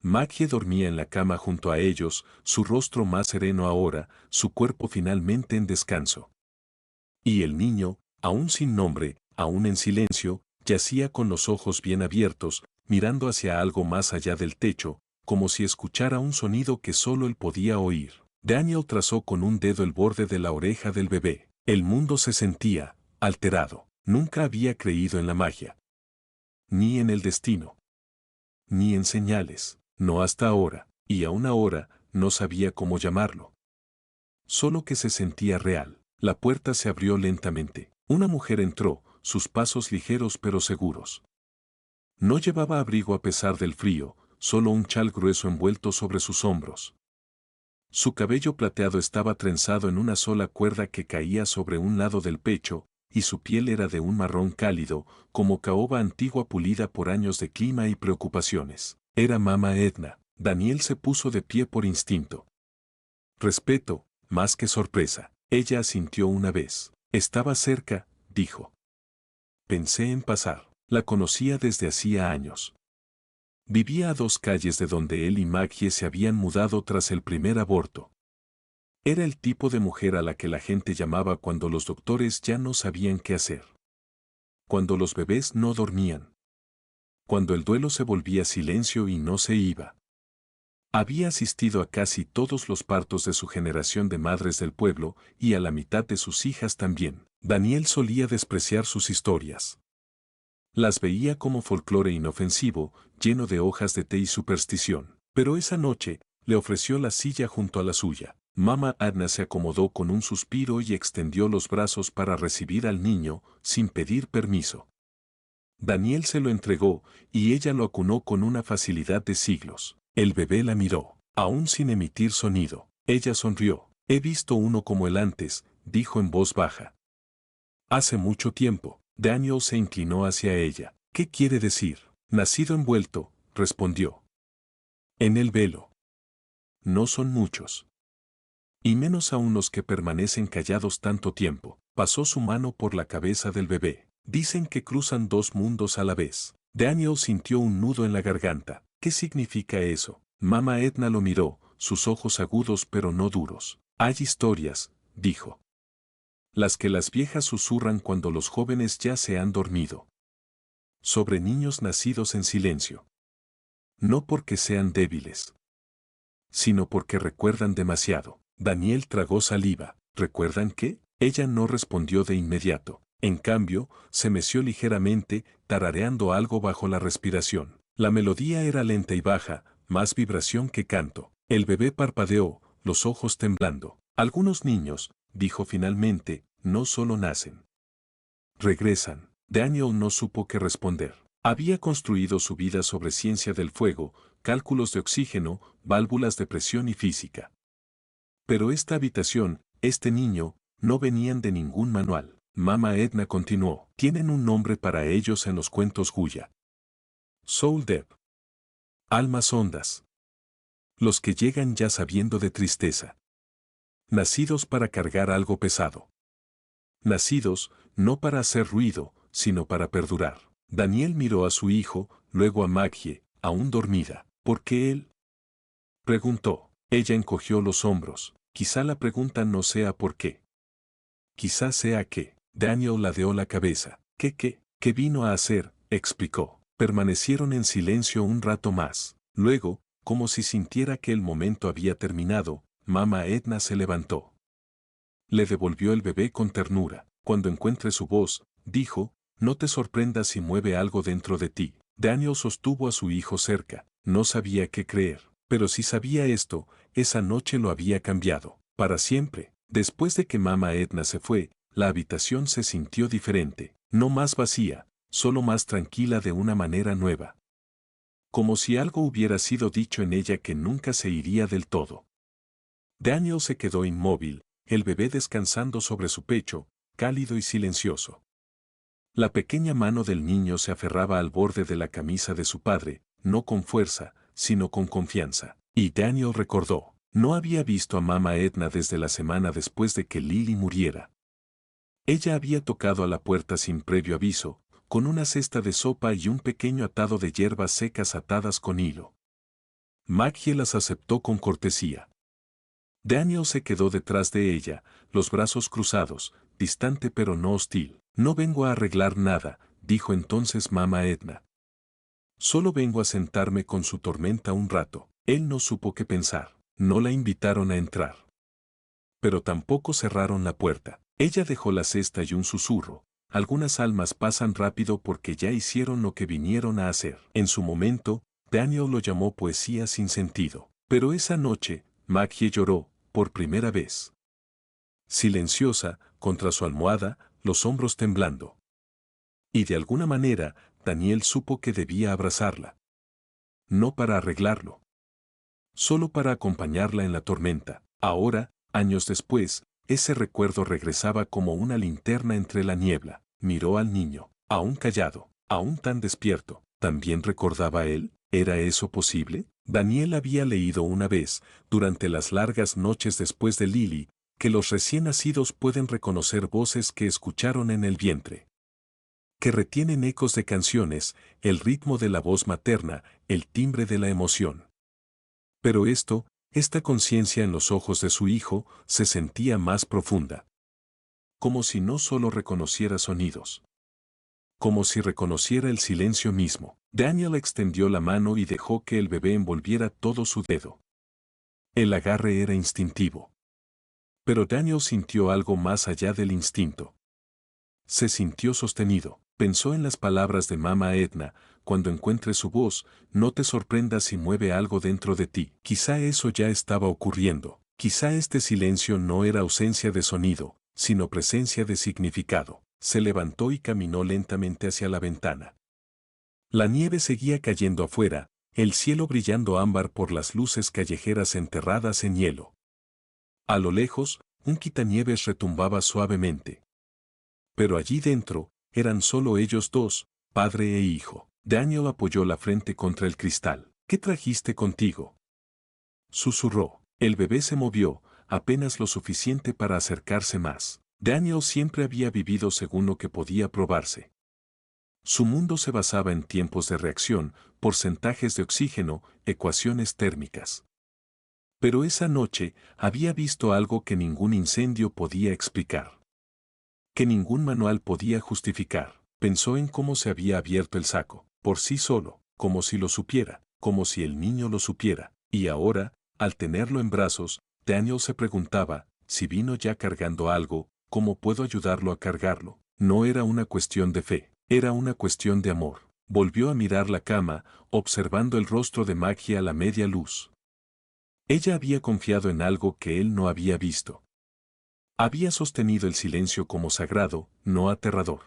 Maggie dormía en la cama junto a ellos, su rostro más sereno ahora, su cuerpo finalmente en descanso. Y el niño, aún sin nombre, aún en silencio, yacía con los ojos bien abiertos, mirando hacia algo más allá del techo, como si escuchara un sonido que solo él podía oír. Daniel trazó con un dedo el borde de la oreja del bebé. El mundo se sentía alterado. Nunca había creído en la magia. Ni en el destino. Ni en señales. No hasta ahora, y aún ahora, no sabía cómo llamarlo. Solo que se sentía real. La puerta se abrió lentamente. Una mujer entró, sus pasos ligeros pero seguros. No llevaba abrigo a pesar del frío, solo un chal grueso envuelto sobre sus hombros. Su cabello plateado estaba trenzado en una sola cuerda que caía sobre un lado del pecho, y su piel era de un marrón cálido, como caoba antigua pulida por años de clima y preocupaciones. Era Mama Edna. Daniel se puso de pie por instinto. Respeto, más que sorpresa. Ella asintió una vez. Estaba cerca, dijo. Pensé en pasar. La conocía desde hacía años. Vivía a 2 calles de donde él y Maggie se habían mudado tras el primer aborto. Era el tipo de mujer a la que la gente llamaba cuando los doctores ya no sabían qué hacer. Cuando los bebés no dormían. Cuando el duelo se volvía silencio y no se iba. Había asistido a casi todos los partos de su generación de madres del pueblo y a la mitad de sus hijas también. Daniel solía despreciar sus historias. Las veía como folclore inofensivo, lleno de hojas de té y superstición. Pero esa noche, le ofreció la silla junto a la suya. Mama Edna se acomodó con un suspiro y extendió los brazos para recibir al niño, sin pedir permiso. Daniel se lo entregó, y ella lo acunó con una facilidad de siglos. El bebé la miró, aún sin emitir sonido. Ella sonrió. He visto uno como él antes, dijo en voz baja. Hace mucho tiempo. Daniel se inclinó hacia ella. ¿Qué quiere decir? Nacido envuelto, respondió. En el velo. No son muchos. Y menos aún los que permanecen callados tanto tiempo. Pasó su mano por la cabeza del bebé. Dicen que cruzan dos mundos a la vez. Daniel sintió un nudo en la garganta. ¿Qué significa eso? Mama Edna lo miró, sus ojos agudos pero no duros. Hay historias, dijo. Las que las viejas susurran cuando los jóvenes ya se han dormido. Sobre niños nacidos en silencio. No porque sean débiles, sino porque recuerdan demasiado. Daniel tragó saliva. ¿Recuerdan qué? Ella no respondió de inmediato. En cambio, se meció ligeramente, tarareando algo bajo la respiración. La melodía era lenta y baja, más vibración que canto. El bebé parpadeó, los ojos temblando. Algunos niños, dijo finalmente, no solo nacen. Regresan. Daniel no supo qué responder. Había construido su vida sobre ciencia del fuego, cálculos de oxígeno, válvulas de presión y física. Pero esta habitación, este niño, no venían de ningún manual. Mama Edna continuó. Tienen un nombre para ellos en los cuentos Guya. Soul Deep. Almas hondas. Los que llegan ya sabiendo de tristeza. Nacidos para cargar algo pesado. Nacidos, no para hacer ruido, sino para perdurar. Daniel miró a su hijo, luego a Maggie, aún dormida. ¿Por qué él? Preguntó. Ella encogió los hombros. Quizá la pregunta no sea por qué. Quizá sea qué. Daniel ladeó la cabeza. ¿Qué vino a hacer? Explicó. Permanecieron en silencio un rato más. Luego, como si sintiera que el momento había terminado, Mama Edna se levantó. Le devolvió el bebé con ternura. Cuando encuentre su voz, dijo, no te sorprendas si mueve algo dentro de ti. Daniel sostuvo a su hijo cerca. No sabía qué creer. Pero si sabía esto, esa noche lo había cambiado. Para siempre. Después de que Mama Edna se fue, la habitación se sintió diferente. No más vacía, solo más tranquila de una manera nueva. Como si algo hubiera sido dicho en ella que nunca se iría del todo. Daniel se quedó inmóvil, el bebé descansando sobre su pecho, cálido y silencioso. La pequeña mano del niño se aferraba al borde de la camisa de su padre, no con fuerza, sino con confianza. Y Daniel recordó, no había visto a Mama Edna desde la semana después de que Lily muriera. Ella había tocado a la puerta sin previo aviso, con una cesta de sopa y un pequeño atado de hierbas secas atadas con hilo. Maggie las aceptó con cortesía. Daniel se quedó detrás de ella, los brazos cruzados, distante pero no hostil. No vengo a arreglar nada, dijo entonces Mama Edna. Solo vengo a sentarme con su tormenta un rato. Él no supo qué pensar. No la invitaron a entrar. Pero tampoco cerraron la puerta. Ella dejó la cesta y un susurro. Algunas almas pasan rápido porque ya hicieron lo que vinieron a hacer. En su momento, Daniel lo llamó poesía sin sentido. Pero esa noche, Maggie lloró, por primera vez. Silenciosa, contra su almohada, los hombros temblando. Y de alguna manera, Daniel supo que debía abrazarla. No para arreglarlo. Solo para acompañarla en la tormenta. Ahora, años después, ese recuerdo regresaba como una linterna entre la niebla. Miró al niño, aún callado, aún tan despierto. ¿También recordaba él? ¿Era eso posible? Daniel había leído una vez, durante las largas noches después de Lily, que los recién nacidos pueden reconocer voces que escucharon en el vientre. Que retienen ecos de canciones, el ritmo de la voz materna, el timbre de la emoción. Pero esto, Esta conciencia en los ojos de su hijo se sentía más profunda. Como si no solo reconociera sonidos. Como si reconociera el silencio mismo. Daniel extendió la mano y dejó que el bebé envolviera todo su dedo. El agarre era instintivo. Pero Daniel sintió algo más allá del instinto. Se sintió sostenido. Pensó en las palabras de Mama Edna: cuando encuentres su voz, no te sorprendas si mueve algo dentro de ti. Quizá eso ya estaba ocurriendo. Quizá este silencio no era ausencia de sonido, sino presencia de significado. Se levantó y caminó lentamente hacia la ventana. La nieve seguía cayendo afuera, el cielo brillando ámbar por las luces callejeras enterradas en hielo. A lo lejos, un quitanieves retumbaba suavemente. Pero allí dentro, eran solo ellos dos, padre e hijo. Daniel apoyó la frente contra el cristal. ¿Qué trajiste contigo?, susurró. El bebé se movió, apenas lo suficiente para acercarse más. Daniel siempre había vivido según lo que podía probarse. Su mundo se basaba en tiempos de reacción, porcentajes de oxígeno, ecuaciones térmicas. Pero esa noche había visto algo que ningún incendio podía explicar. Que ningún manual podía justificar. Pensó en cómo se había abierto el saco, por sí solo, como si lo supiera, como si el niño lo supiera. Y ahora, al tenerlo en brazos, Daniel se preguntaba, si vino ya cargando algo, ¿cómo puedo ayudarlo a cargarlo? No era una cuestión de fe, era una cuestión de amor. Volvió a mirar la cama, observando el rostro de Maggie a la media luz. Ella había confiado en algo que él no había visto. Había sostenido el silencio como sagrado, no aterrador.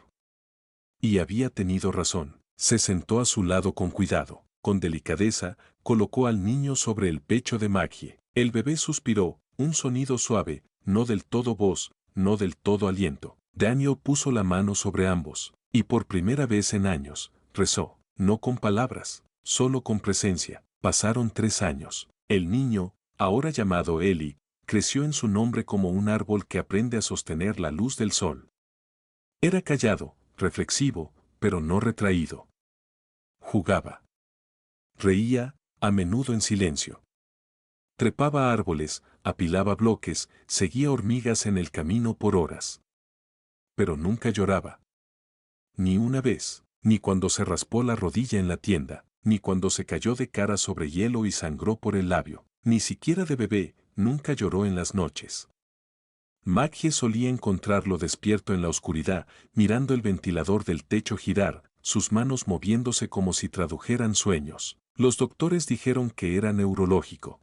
Y había tenido razón. Se sentó a su lado con cuidado, con delicadeza, colocó al niño sobre el pecho de Maggie. El bebé suspiró, un sonido suave, no del todo voz, no del todo aliento. Daniel puso la mano sobre ambos, y por primera vez en años, rezó, no con palabras, solo con presencia. Pasaron 3 años. El niño, ahora llamado Eli, creció en su nombre como un árbol que aprende a sostener la luz del sol. Era callado, reflexivo, pero no retraído. Jugaba. Reía, a menudo en silencio. Trepaba árboles, apilaba bloques, seguía hormigas en el camino por horas. Pero nunca lloraba. Ni una vez, ni cuando se raspó la rodilla en la tienda, ni cuando se cayó de cara sobre hielo y sangró por el labio, ni siquiera de bebé, nunca lloró en las noches. Maggie solía encontrarlo despierto en la oscuridad, mirando el ventilador del techo girar, sus manos moviéndose como si tradujeran sueños. Los doctores dijeron que era neurológico.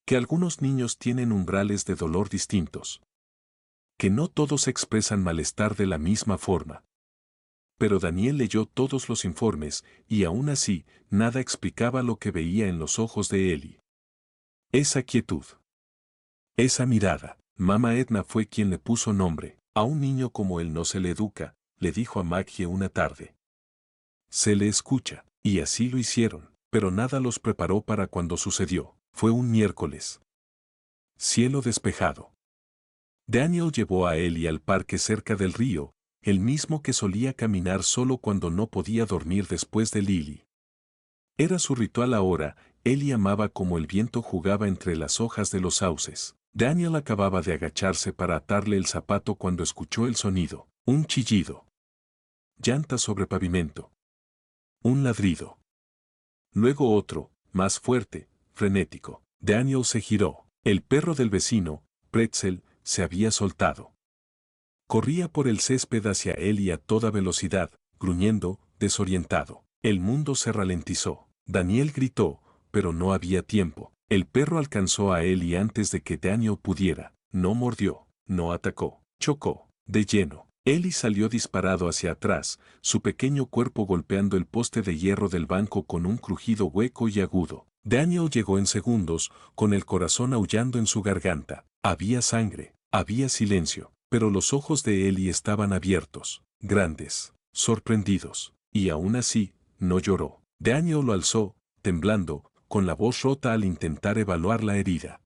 Que algunos niños tienen umbrales de dolor distintos. Que no todos expresan malestar de la misma forma. Pero Daniel leyó todos los informes, y aún así, nada explicaba lo que veía en los ojos de Eli. Esa quietud. Esa mirada. Mama Edna fue quien le puso nombre. A un niño como él no se le educa, le dijo a Maggie una tarde. Se le escucha, y así lo hicieron, pero nada los preparó para cuando sucedió. Fue un miércoles. Cielo despejado. Daniel llevó a Eli al parque cerca del río, el mismo que solía caminar solo cuando no podía dormir después de Lily. Era su ritual ahora. Eli amaba como el viento jugaba entre las hojas de los sauces. Daniel acababa de agacharse para atarle el zapato cuando escuchó el sonido, un chillido. Llantas sobre pavimento. Un ladrido. Luego otro, más fuerte, frenético. Daniel se giró. El perro del vecino, Pretzel, se había soltado. Corría por el césped hacia él y a toda velocidad, gruñendo, desorientado. El mundo se ralentizó. Daniel gritó, pero no había tiempo. El perro alcanzó a Eli antes de que Daniel pudiera. No mordió, no atacó, chocó, de lleno. Eli salió disparado hacia atrás, su pequeño cuerpo golpeando el poste de hierro del banco con un crujido hueco y agudo. Daniel llegó en segundos, con el corazón aullando en su garganta. Había sangre, había silencio, pero los ojos de Eli estaban abiertos, grandes, sorprendidos, y aún así, no lloró. Daniel lo alzó, temblando, con la voz rota al intentar evaluar la herida.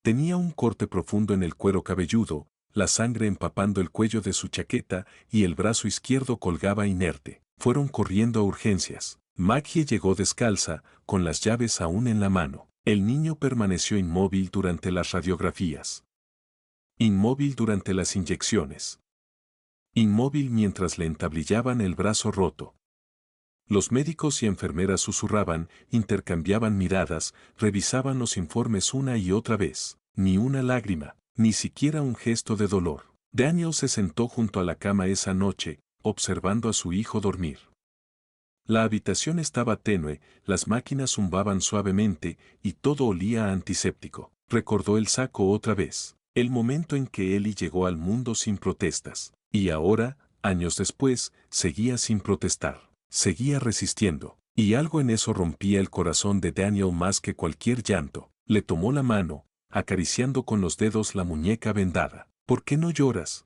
Tenía un corte profundo en el cuero cabelludo, la sangre empapando el cuello de su chaqueta y el brazo izquierdo colgaba inerte. Fueron corriendo a urgencias. Maggie llegó descalza, con las llaves aún en la mano. El niño permaneció inmóvil durante las radiografías. Inmóvil durante las inyecciones. Inmóvil mientras le entablillaban el brazo roto. Los médicos y enfermeras susurraban, intercambiaban miradas, revisaban los informes una y otra vez. Ni una lágrima, ni siquiera un gesto de dolor. Daniel se sentó junto a la cama esa noche, observando a su hijo dormir. La habitación estaba tenue, las máquinas zumbaban suavemente y todo olía a antiséptico. Recordó el saco otra vez, el momento en que Ellie llegó al mundo sin protestas. Y ahora, años después, seguía sin protestar. Seguía resistiendo. Y algo en eso rompía el corazón de Daniel más que cualquier llanto. Le tomó la mano, acariciando con los dedos la muñeca vendada. ¿Por qué no lloras?,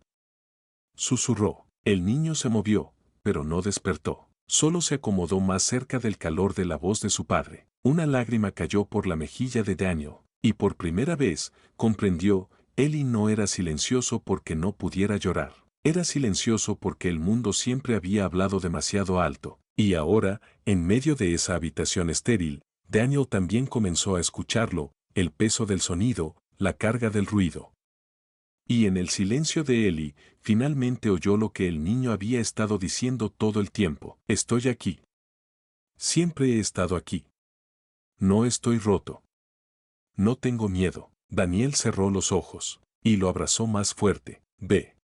susurró. El niño se movió, pero no despertó. Solo se acomodó más cerca del calor de la voz de su padre. Una lágrima cayó por la mejilla de Daniel, y por primera vez, comprendió, Ellie no era silencioso porque no pudiera llorar. Era silencioso porque el mundo siempre había hablado demasiado alto. Y ahora, en medio de esa habitación estéril, Daniel también comenzó a escucharlo, el peso del sonido, la carga del ruido. Y en el silencio de Ellie, finalmente oyó lo que el niño había estado diciendo todo el tiempo. Estoy aquí. Siempre he estado aquí. No estoy roto. No tengo miedo. Daniel cerró los ojos y lo abrazó más fuerte. Ve.